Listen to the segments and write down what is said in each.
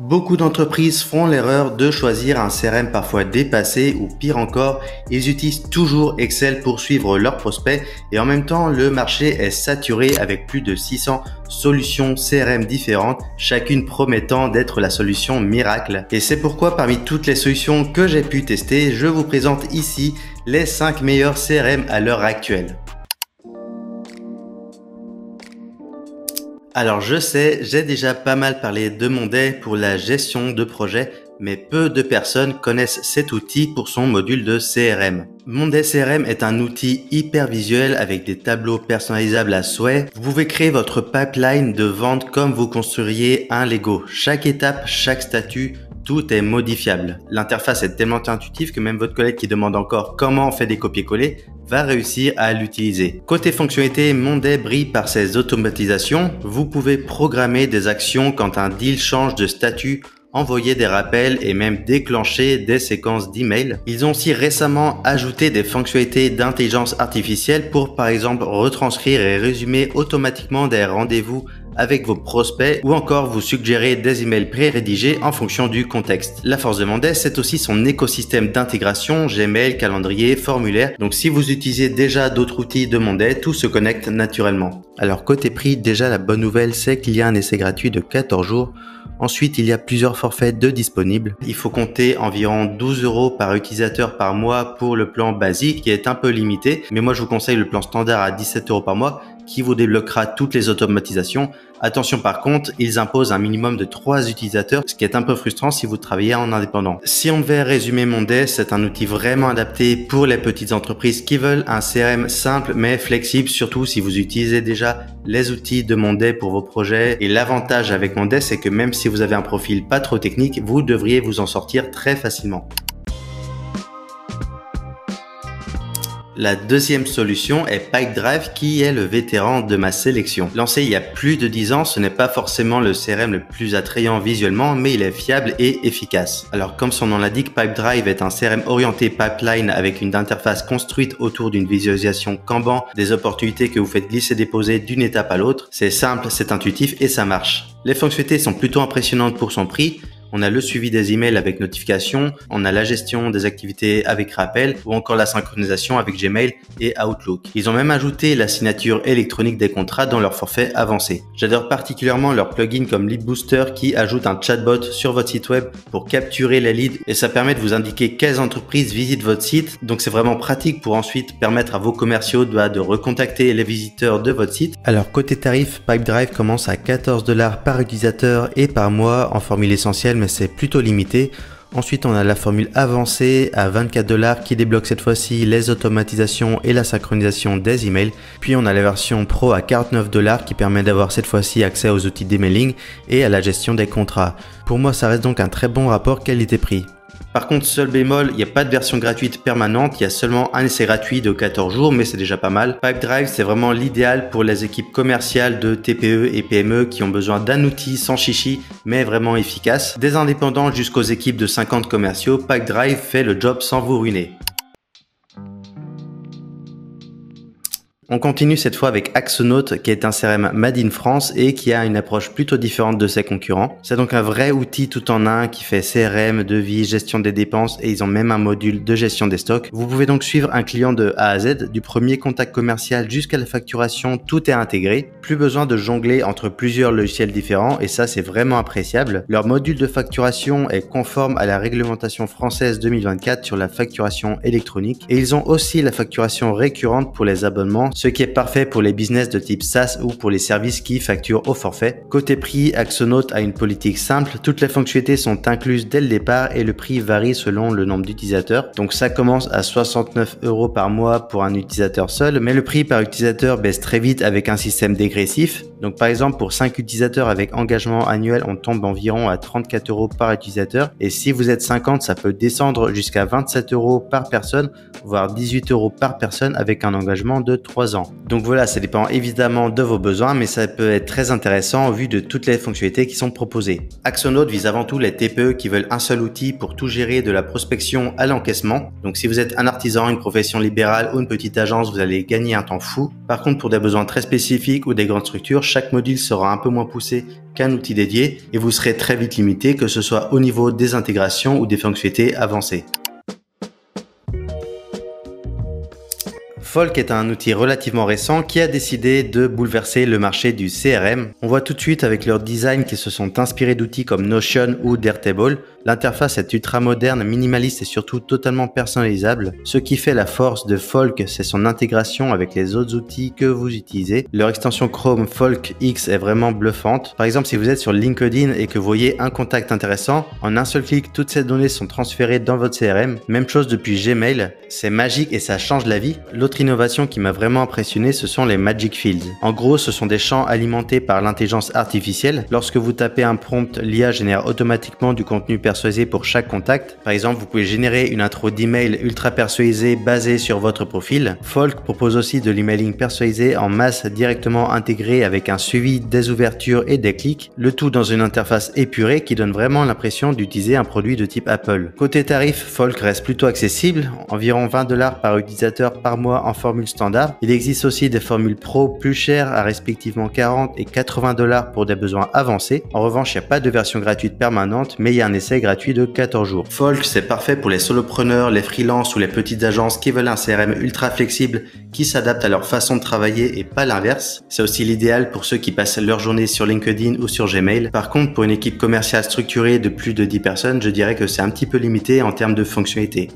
Beaucoup d'entreprises font l'erreur de choisir un CRM parfois dépassé ou pire encore, ils utilisent toujours Excel pour suivre leurs prospects et en même temps le marché est saturé avec plus de 600 solutions CRM différentes, chacune promettant d'être la solution miracle. Et c'est pourquoi parmi toutes les solutions que j'ai pu tester, je vous présente ici les 5 meilleurs CRM à l'heure actuelle. Alors je sais, j'ai déjà pas mal parlé de Monday pour la gestion de projet, mais peu de personnes connaissent cet outil pour son module de CRM. Monday CRM est un outil hyper visuel avec des tableaux personnalisables à souhait. Vous pouvez créer votre pipeline de vente comme vous construiriez un Lego. Chaque étape, chaque statut, tout est modifiable. L'interface est tellement intuitive que même votre collègue qui demande encore comment on fait des copier-coller va réussir à l'utiliser. Côté fonctionnalité, Monday brille par ses automatisations. Vous pouvez programmer des actions quand un deal change de statut, envoyer des rappels et même déclencher des séquences d'emails. Ils ont aussi récemment ajouté des fonctionnalités d'intelligence artificielle pour par exemple retranscrire et résumer automatiquement des rendez-vous avec vos prospects ou encore vous suggérer des emails pré-rédigés en fonction du contexte. La force de Monday, c'est aussi son écosystème d'intégration, Gmail, calendrier, formulaire. Donc si vous utilisez déjà d'autres outils de Monday, tout se connecte naturellement. Alors côté prix, déjà la bonne nouvelle, c'est qu'il y a un essai gratuit de 14 jours. Ensuite, il y a plusieurs forfaits de disponibles. Il faut compter environ 12 € par utilisateur par mois pour le plan basique qui est un peu limité. Mais moi, je vous conseille le plan standard à 17 € par mois qui vous débloquera toutes les automatisations. Attention par contre, ils imposent un minimum de 3 utilisateurs, ce qui est un peu frustrant si vous travaillez en indépendant. Si on devait résumer Monday, c'est un outil vraiment adapté pour les petites entreprises qui veulent un CRM simple mais flexible, surtout si vous utilisez déjà les outils de Monday pour vos projets. Et l'avantage avec Monday, c'est que même si vous avez un profil pas trop technique, vous devriez vous en sortir très facilement. La deuxième solution est Pipedrive qui est le vétéran de ma sélection. Lancé il y a plus de 10 ans, ce n'est pas forcément le CRM le plus attrayant visuellement, mais il est fiable et efficace. Alors comme son nom l'indique, Pipedrive est un CRM orienté pipeline avec une interface construite autour d'une visualisation Kanban, des opportunités que vous faites glisser-déposer d'une étape à l'autre. C'est simple, c'est intuitif et ça marche. Les fonctionnalités sont plutôt impressionnantes pour son prix. On a le suivi des emails avec notification, on a la gestion des activités avec rappel ou encore la synchronisation avec Gmail et Outlook. Ils ont même ajouté la signature électronique des contrats dans leur forfait avancé. J'adore particulièrement leur plugin comme Lead Booster qui ajoute un chatbot sur votre site web pour capturer les leads et ça permet de vous indiquer quelles entreprises visitent votre site. Donc c'est vraiment pratique pour ensuite permettre à vos commerciaux de recontacter les visiteurs de votre site. Alors côté tarif, Pipedrive commence à 14 $ par utilisateur et par mois en formule essentielle, mais c'est plutôt limité. Ensuite, on a la formule avancée à 24 $ qui débloque cette fois-ci les automatisations et la synchronisation des emails. Puis on a la version Pro à 49 $ qui permet d'avoir cette fois-ci accès aux outils d'emailing et à la gestion des contrats. Pour moi, ça reste donc un très bon rapport qualité-prix. Par contre, seul bémol, il n'y a pas de version gratuite permanente, il y a seulement un essai gratuit de 14 jours, mais c'est déjà pas mal. Pipedrive, c'est vraiment l'idéal pour les équipes commerciales de TPE et PME qui ont besoin d'un outil sans chichi, mais vraiment efficace. Des indépendants jusqu'aux équipes de 50 commerciaux, Pipedrive fait le job sans vous ruiner. On continue cette fois avec Axonote qui est un CRM made in France et qui a une approche plutôt différente de ses concurrents. C'est donc un vrai outil tout en un qui fait CRM, devis, gestion des dépenses et ils ont même un module de gestion des stocks. Vous pouvez donc suivre un client de A à Z, du premier contact commercial jusqu'à la facturation, tout est intégré. Plus besoin de jongler entre plusieurs logiciels différents et ça c'est vraiment appréciable. Leur module de facturation est conforme à la réglementation française 2024 sur la facturation électronique et ils ont aussi la facturation récurrente pour les abonnements, ce qui est parfait pour les business de type SaaS ou pour les services qui facturent au forfait. Côté prix, Axonote a une politique simple, toutes les fonctionnalités sont incluses dès le départ et le prix varie selon le nombre d'utilisateurs. Donc ça commence à 69 € par mois pour un utilisateur seul, mais le prix par utilisateur baisse très vite avec un système dégressif. Donc par exemple pour 5 utilisateurs avec engagement annuel, on tombe environ à 34 € par utilisateur et si vous êtes 50, ça peut descendre jusqu'à 27 € par personne, voire 18 € par personne avec un engagement de 3 3 ans. Donc voilà, ça dépend évidemment de vos besoins, mais ça peut être très intéressant au vu de toutes les fonctionnalités qui sont proposées. Axonote vise avant tout les TPE qui veulent un seul outil pour tout gérer de la prospection à l'encaissement. Donc si vous êtes un artisan, une profession libérale ou une petite agence, vous allez gagner un temps fou. Par contre, pour des besoins très spécifiques ou des grandes structures, chaque module sera un peu moins poussé qu'un outil dédié et vous serez très vite limité, que ce soit au niveau des intégrations ou des fonctionnalités avancées. Folk est un outil relativement récent qui a décidé de bouleverser le marché du CRM. On voit tout de suite avec leur design qu'ils se sont inspirés d'outils comme Notion ou Airtable. L'interface est ultra moderne, minimaliste et surtout totalement personnalisable. Ce qui fait la force de Folk, c'est son intégration avec les autres outils que vous utilisez. Leur extension Chrome Folk X est vraiment bluffante. Par exemple, si vous êtes sur LinkedIn et que vous voyez un contact intéressant, en un seul clic, toutes ces données sont transférées dans votre CRM. Même chose depuis Gmail. C'est magique et ça change la vie. L'autre innovation qui m'a vraiment impressionné, ce sont les Magic Fields. En gros, ce sont des champs alimentés par l'intelligence artificielle. Lorsque vous tapez un prompt, l'IA génère automatiquement du contenu personnalisé pour chaque contact. Par exemple, vous pouvez générer une intro d'email ultra personnalisée basée sur votre profil. Folk propose aussi de l'emailing personnalisé en masse directement intégré avec un suivi des ouvertures et des clics, le tout dans une interface épurée qui donne vraiment l'impression d'utiliser un produit de type Apple. Côté tarif, Folk reste plutôt accessible, environ 20 $ par utilisateur par mois en formule standard. Il existe aussi des formules pro plus chères à respectivement 40 et 80 $ pour des besoins avancés. En revanche, il n'y a pas de version gratuite permanente, mais il y a un essai gratuit de 14 jours. Folk, c'est parfait pour les solopreneurs, les freelances ou les petites agences qui veulent un CRM ultra flexible qui s'adapte à leur façon de travailler et pas l'inverse. C'est aussi l'idéal pour ceux qui passent leur journée sur LinkedIn ou sur Gmail. Par contre, pour une équipe commerciale structurée de plus de 10 personnes, je dirais que c'est un petit peu limité en termes de fonctionnalités.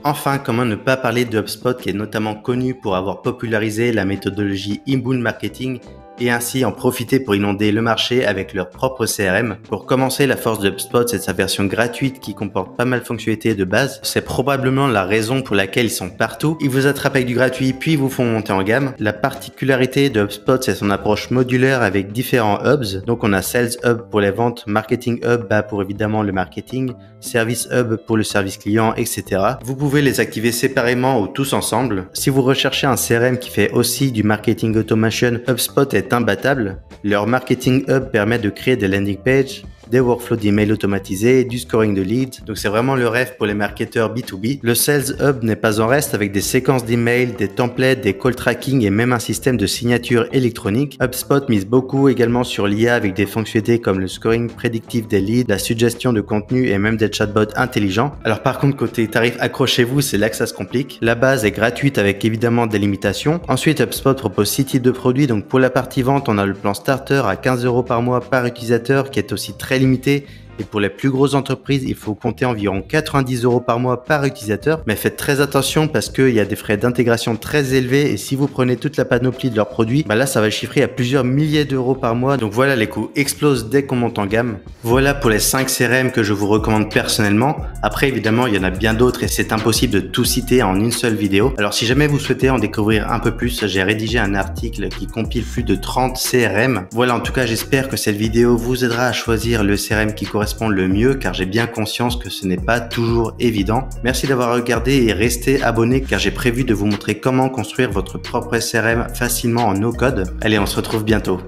Enfin, comment ne pas parler de HubSpot qui est notamment connu pour avoir popularisé la méthodologie inbound marketing et ainsi en profiter pour inonder le marché avec leur propre CRM. Pour commencer, la force de HubSpot, c'est sa version gratuite qui comporte pas mal de fonctionnalités de base. C'est probablement la raison pour laquelle ils sont partout. Ils vous attrapent avec du gratuit puis vous font monter en gamme. La particularité de HubSpot, c'est son approche modulaire avec différents hubs. Donc on a Sales Hub pour les ventes, Marketing Hub pour évidemment le marketing, Service Hub pour le service client, etc. Vous pouvez les activer séparément ou tous ensemble. Si vous recherchez un CRM qui fait aussi du marketing automation, HubSpot est imbattable. Leur Marketing Hub permet de créer des landing pages, des workflows d'email automatisés, du scoring de leads. Donc c'est vraiment le rêve pour les marketeurs B2B. Le Sales Hub n'est pas en reste avec des séquences d'emails, des templates, des call tracking et même un système de signature électronique. HubSpot mise beaucoup également sur l'IA avec des fonctionnalités comme le scoring prédictif des leads, la suggestion de contenu et même des chatbots intelligents. Alors par contre, côté tarif, accrochez-vous, c'est là que ça se complique. La base est gratuite avec évidemment des limitations. Ensuite, HubSpot propose 6 types de produits. Donc pour la partie vente, on a le plan starter à 15 € par mois par utilisateur qui est aussi très limité. Et pour les plus grosses entreprises, il faut compter environ 90 € par mois par utilisateur. Mais faites très attention parce qu'il y a des frais d'intégration très élevés et si vous prenez toute la panoplie de leurs produits, là ça va chiffrer à plusieurs milliers d'euros par mois. Donc voilà, les coûts explosent dès qu'on monte en gamme. Voilà pour les 5 CRM que je vous recommande personnellement. Après évidemment, il y en a bien d'autres et c'est impossible de tout citer en une seule vidéo. Alors si jamais vous souhaitez en découvrir un peu plus, j'ai rédigé un article qui compile plus de 30 CRM. Voilà, en tout cas j'espère que cette vidéo vous aidera à choisir le CRM qui correspond le mieux car j'ai bien conscience que ce n'est pas toujours évident. Merci d'avoir regardé et restez abonné car j'ai prévu de vous montrer comment construire votre propre CRM facilement en no code. Allez, on se retrouve bientôt.